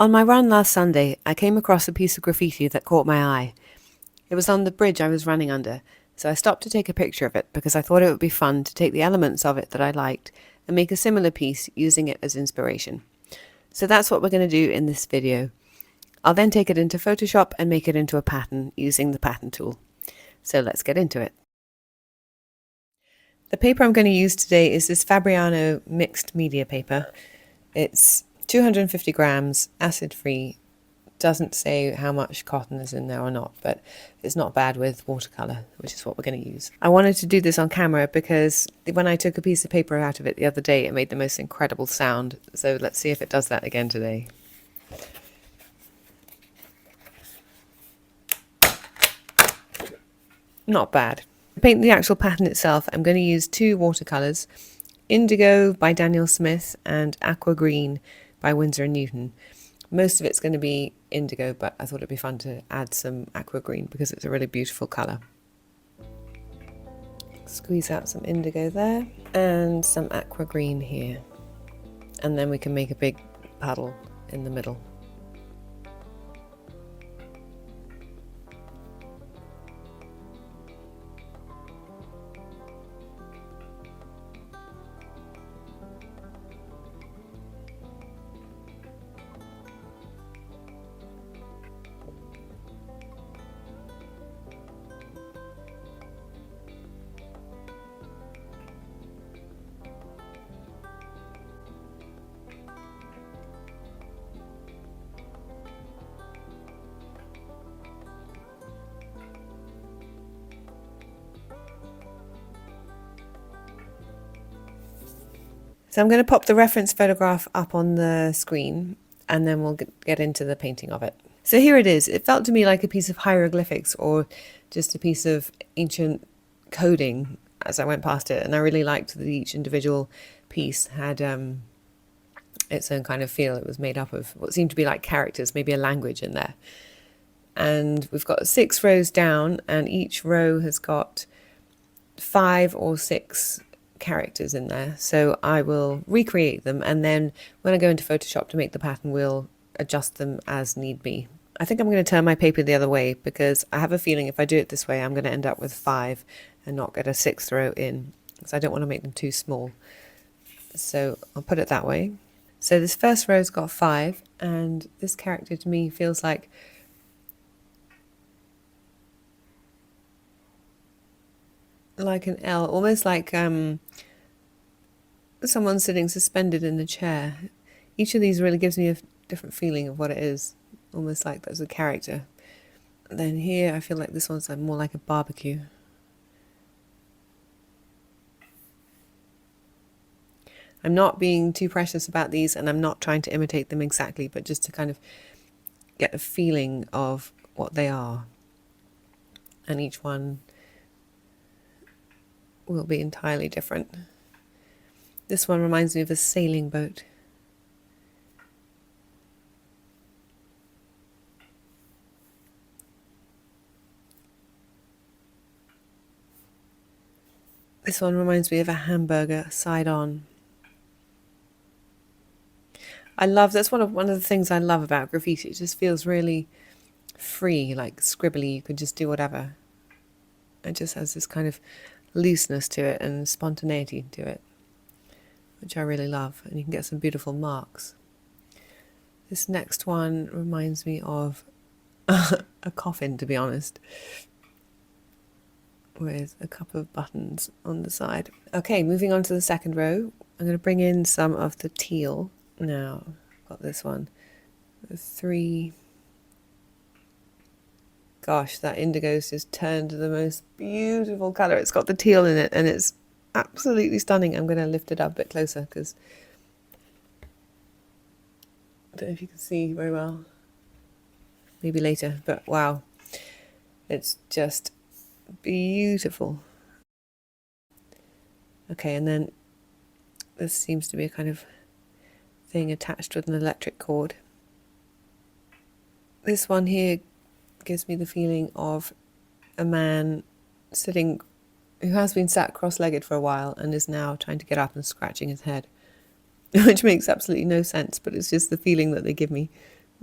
On my run last Sunday, I came across a piece of graffiti that caught my eye. It was on the bridge I was running under, so I stopped to take a picture of it because I thought it would be fun to take the elements of it that I liked and make a similar piece using it as inspiration. So that's what we're going to do in this video. I'll then take it into Photoshop and make it into a pattern using the pattern tool. So let's get into it. The paper I'm going to use today is this Fabriano mixed media paper. It's 250 grams, acid-free. Doesn't say how much cotton is in there or not, but it's not bad with watercolor, which is what we're going to use. I wanted to do this on camera because when I took a piece of paper out of it the other day, it made the most incredible sound. So let's see if it does that again today. Not bad. To paint the actual pattern itself, I'm going to use two watercolors, Indigo by Daniel Smith and Aqua Green by Winsor & Newton. Most of it's going to be indigo, but I thought it'd be fun to add some aqua green because it's a really beautiful colour. Squeeze out some indigo there and some aqua green here. And then we can make a big puddle in the middle. So I'm going to pop the reference photograph up on the screen and then we'll get into the painting of it. So here it is. It felt to me like a piece of hieroglyphics or just a piece of ancient coding as I went past it. And I really liked that each individual piece had its own kind of feel. It was made up of what seemed to be like characters, maybe a language in there. And we've got 6 rows down and each row has got 5 or 6 characters in there, so I will recreate them, and then when I go into Photoshop to make the pattern, we'll adjust them as need be. I think I'm going to turn my paper the other way because I have a feeling if I do it this way I'm going to end up with 5 and not get a 6th row in, because I don't want to make them too small. So I'll put it that way. So this first row's got 5, and this character to me feels like an L, almost like someone sitting suspended in a chair. Each of these really gives me a different feeling of what it is, almost like there's a character. And then here I feel like this one's more like a barbecue. I'm not being too precious about these, and I'm not trying to imitate them exactly, but just to kind of get a feeling of what they are. And each one will be entirely different. This one reminds me of a sailing boat. This one reminds me of a hamburger side on. That's one of the things I love about graffiti. It just feels really free, like scribbly. You can just do whatever. It just has this kind of looseness to it and spontaneity to it, which I really love, and you can get some beautiful marks. This next one reminds me of a coffin, to be honest, with a couple of buttons on the side. Okay, moving on to the second row, I'm going to bring in some of the teal. Now I've got this one, the 3. Gosh, that indigo's just turned to the most beautiful colour. It's got the teal in it and it's absolutely stunning. I'm going to lift it up a bit closer because I don't know if you can see very well. Maybe later, but wow. It's just beautiful. Okay, and then this seems to be a kind of thing attached with an electric cord. This one here gives me the feeling of a man who has been sat cross-legged for a while and is now trying to get up and scratching his head, which makes absolutely no sense, but it's just the feeling that they give me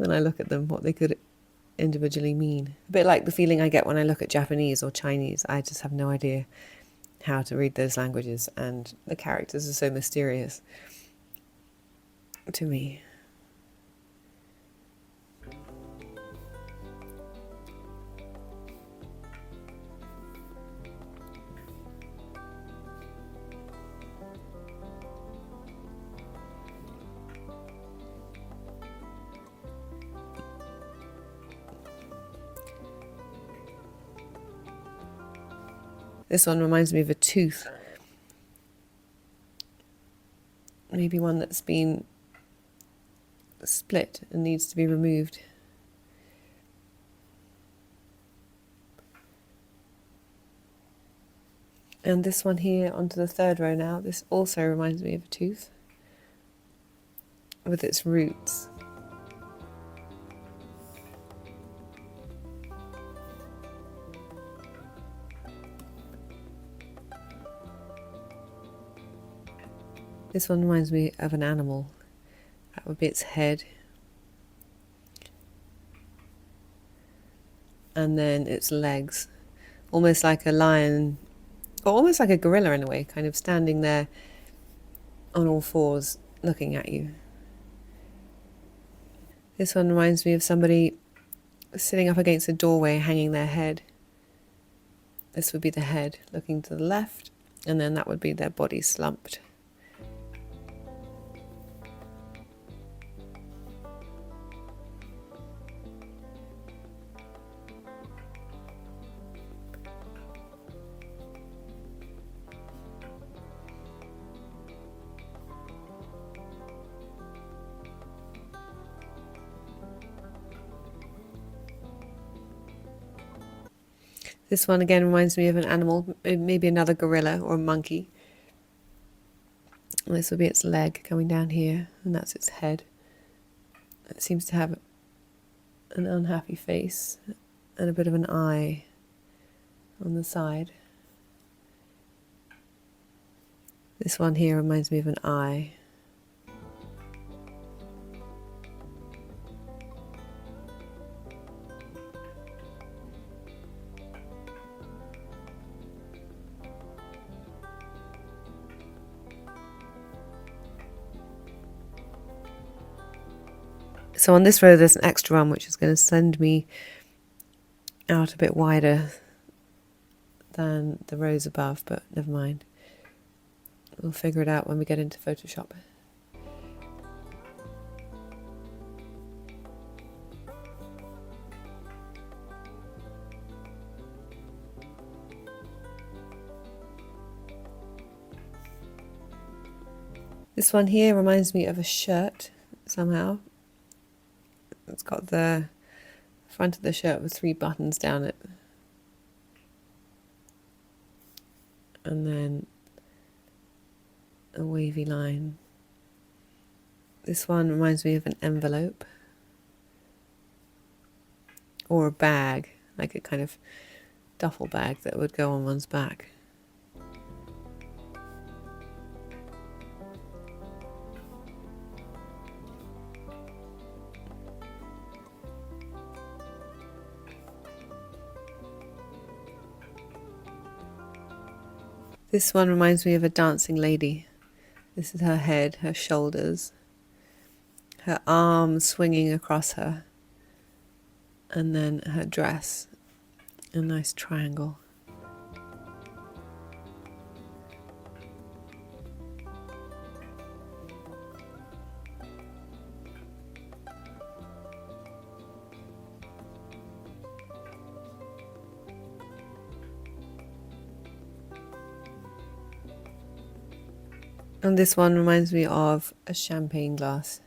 when I look at them, what they could individually mean. A bit like the feeling I get when I look at Japanese or Chinese. I just have no idea how to read those languages, and the characters are so mysterious to me. This one reminds me of a tooth. Maybe one that's been split and needs to be removed. And this one here onto the third row now. This also reminds me of a tooth with its roots. This one reminds me of an animal. That would be its head. And then its legs. Almost like a lion, or almost like a gorilla in a way, kind of standing there on all fours looking at you. This one reminds me of somebody sitting up against a doorway hanging their head. This would be the head looking to the left, and then that would be their body slumped. This one again reminds me of an animal, maybe another gorilla or a monkey. This would be its leg coming down here, and that's its head. It seems to have an unhappy face and a bit of an eye on the side. This one here reminds me of an eye. So on this row there's an extra one which is going to send me out a bit wider than the rows above, but never mind. We'll figure it out when we get into Photoshop. This one here reminds me of a shirt somehow. It's got the front of the shirt with 3 buttons down it. And then a wavy line. This one reminds me of an envelope. Or a bag, like a kind of duffel bag that would go on one's back. This one reminds me of a dancing lady. This is her head, her shoulders, her arms swinging across her, and then her dress, a nice triangle. And this one reminds me of a champagne glass.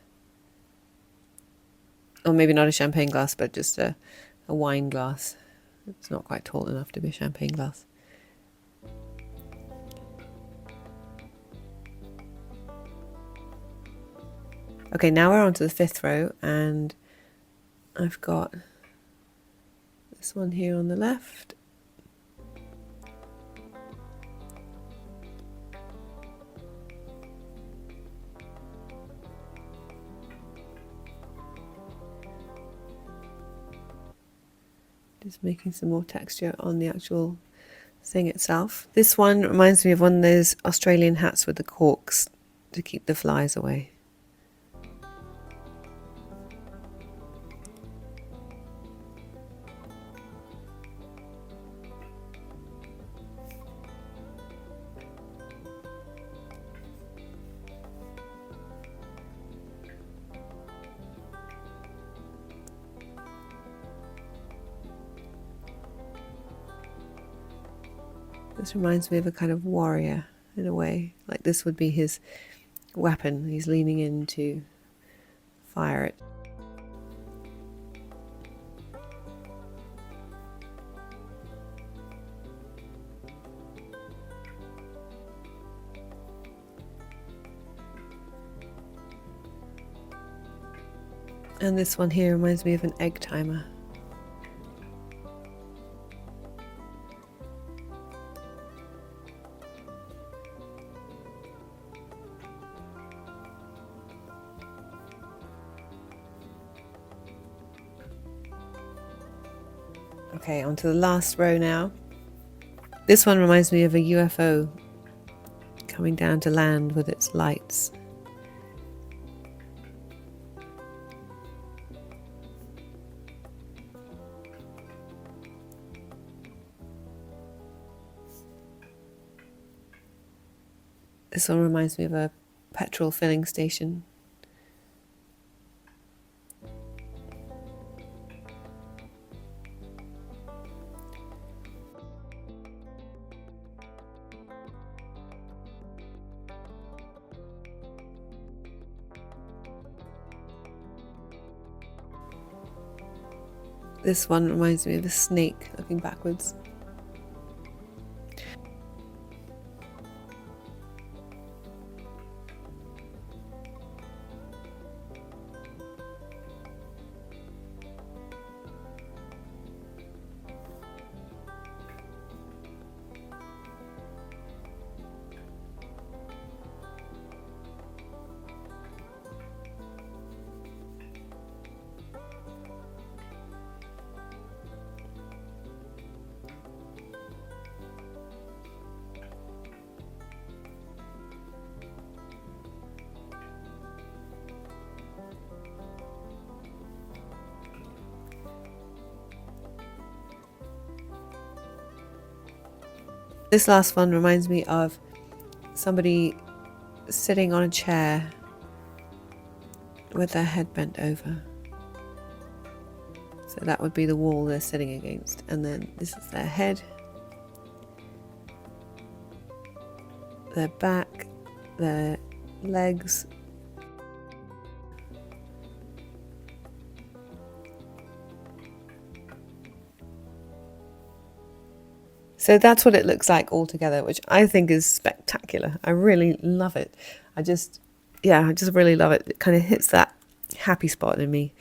Or maybe not a champagne glass, but just a wine glass. It's not quite tall enough to be a champagne glass. Okay, now we're on to the 5th row, and I've got this one here on the left. Just making some more texture on the actual thing itself. This one reminds me of one of those Australian hats with the corks to keep the flies away. This reminds me of a kind of warrior in a way, like this would be his weapon. He's leaning in to fire it. And this one here reminds me of an egg timer. Okay, onto the last row now. This one reminds me of a UFO coming down to land with its lights. This one reminds me of a petrol filling station. This one reminds me of a snake looking backwards. This last one reminds me of somebody sitting on a chair with their head bent over. So that would be the wall they're sitting against. And then this is their head, their back, their legs. So that's what it looks like all together, which I think is spectacular. I really love it. I just really love it. It kind of hits that happy spot in me.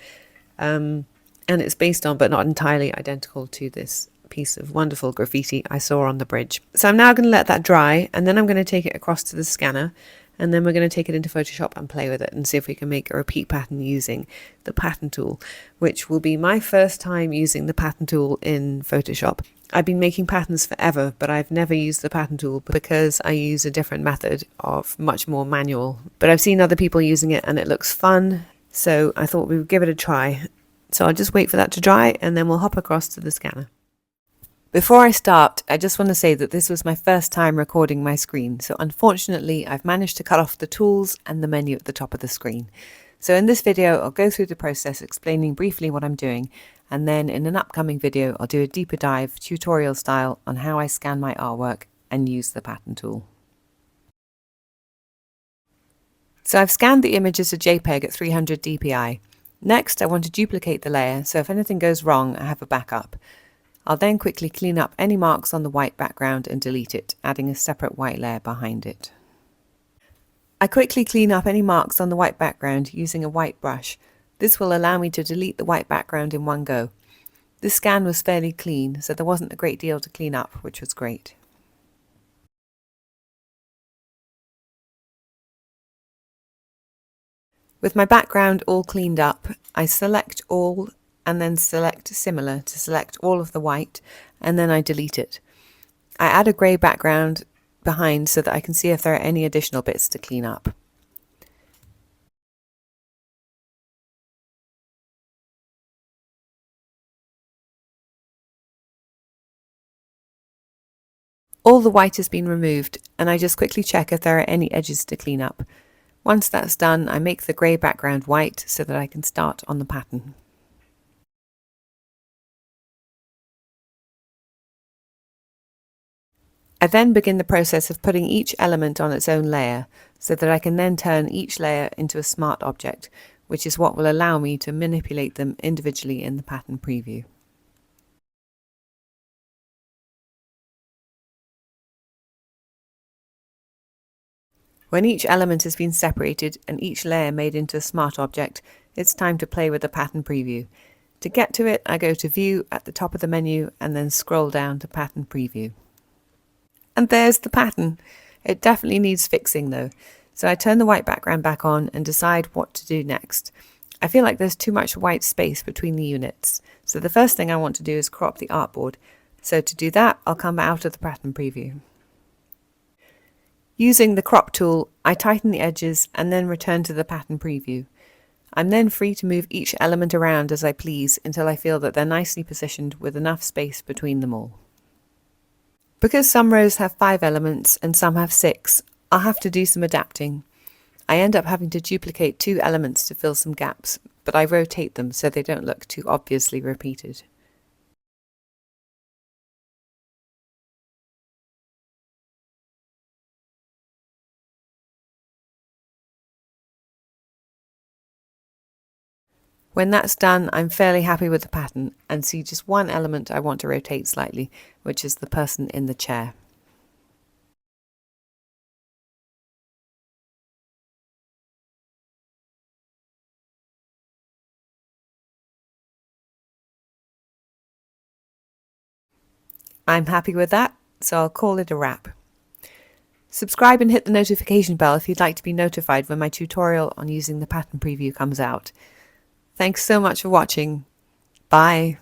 And it's based on, but not entirely identical to, this piece of wonderful graffiti I saw on the bridge. So I'm now going to let that dry, and then I'm going to take it across to the scanner, and then we're going to take it into Photoshop and play with it and see if we can make a repeat pattern using the pattern tool, which will be my first time using the pattern tool in Photoshop. I've been making patterns forever, but I've never used the pattern tool because I use a different method of much more manual. But I've seen other people using it and it looks fun, so I thought we would give it a try. So I'll just wait for that to dry and then we'll hop across to the scanner. Before I start, I just want to say that this was my first time recording my screen, so unfortunately I've managed to cut off the tools and the menu at the top of the screen. So in this video I'll go through the process explaining briefly what I'm doing, and then in an upcoming video I'll do a deeper dive, tutorial style, on how I scan my artwork and use the pattern tool. So I've scanned the image as a JPEG at 300 dpi. Next I want to duplicate the layer, so if anything goes wrong I have a backup. I'll then quickly clean up any marks on the white background and delete it, adding a separate white layer behind it. I quickly clean up any marks on the white background using a white brush. This will allow me to delete the white background in one go. This scan was fairly clean, so there wasn't a great deal to clean up, which was great. With my background all cleaned up, I select all and then select Similar to select all of the white, and then I delete it. I add a grey background behind so that I can see if there are any additional bits to clean up. All the white has been removed, and I just quickly check if there are any edges to clean up. Once that's done, I make the grey background white so that I can start on the pattern. I then begin the process of putting each element on its own layer, so that I can then turn each layer into a smart object, which is what will allow me to manipulate them individually in the pattern preview. When each element has been separated and each layer made into a smart object, it's time to play with the pattern preview. To get to it, I go to View at the top of the menu and then scroll down to Pattern Preview. And there's the pattern. It definitely needs fixing though, so I turn the white background back on and decide what to do next. I feel like there's too much white space between the units, so the first thing I want to do is crop the artboard. So to do that, I'll come out of the pattern preview. Using the crop tool, I tighten the edges and then return to the pattern preview. I'm then free to move each element around as I please until I feel that they're nicely positioned with enough space between them all. Because some rows have 5 elements and some have 6, I'll have to do some adapting. I end up having to duplicate 2 elements to fill some gaps, but I rotate them so they don't look too obviously repeated. When that's done, I'm fairly happy with the pattern and see just one element I want to rotate slightly, which is the person in the chair. I'm happy with that, so I'll call it a wrap. Subscribe and hit the notification bell if you'd like to be notified when my tutorial on using the pattern preview comes out. Thanks so much for watching. Bye.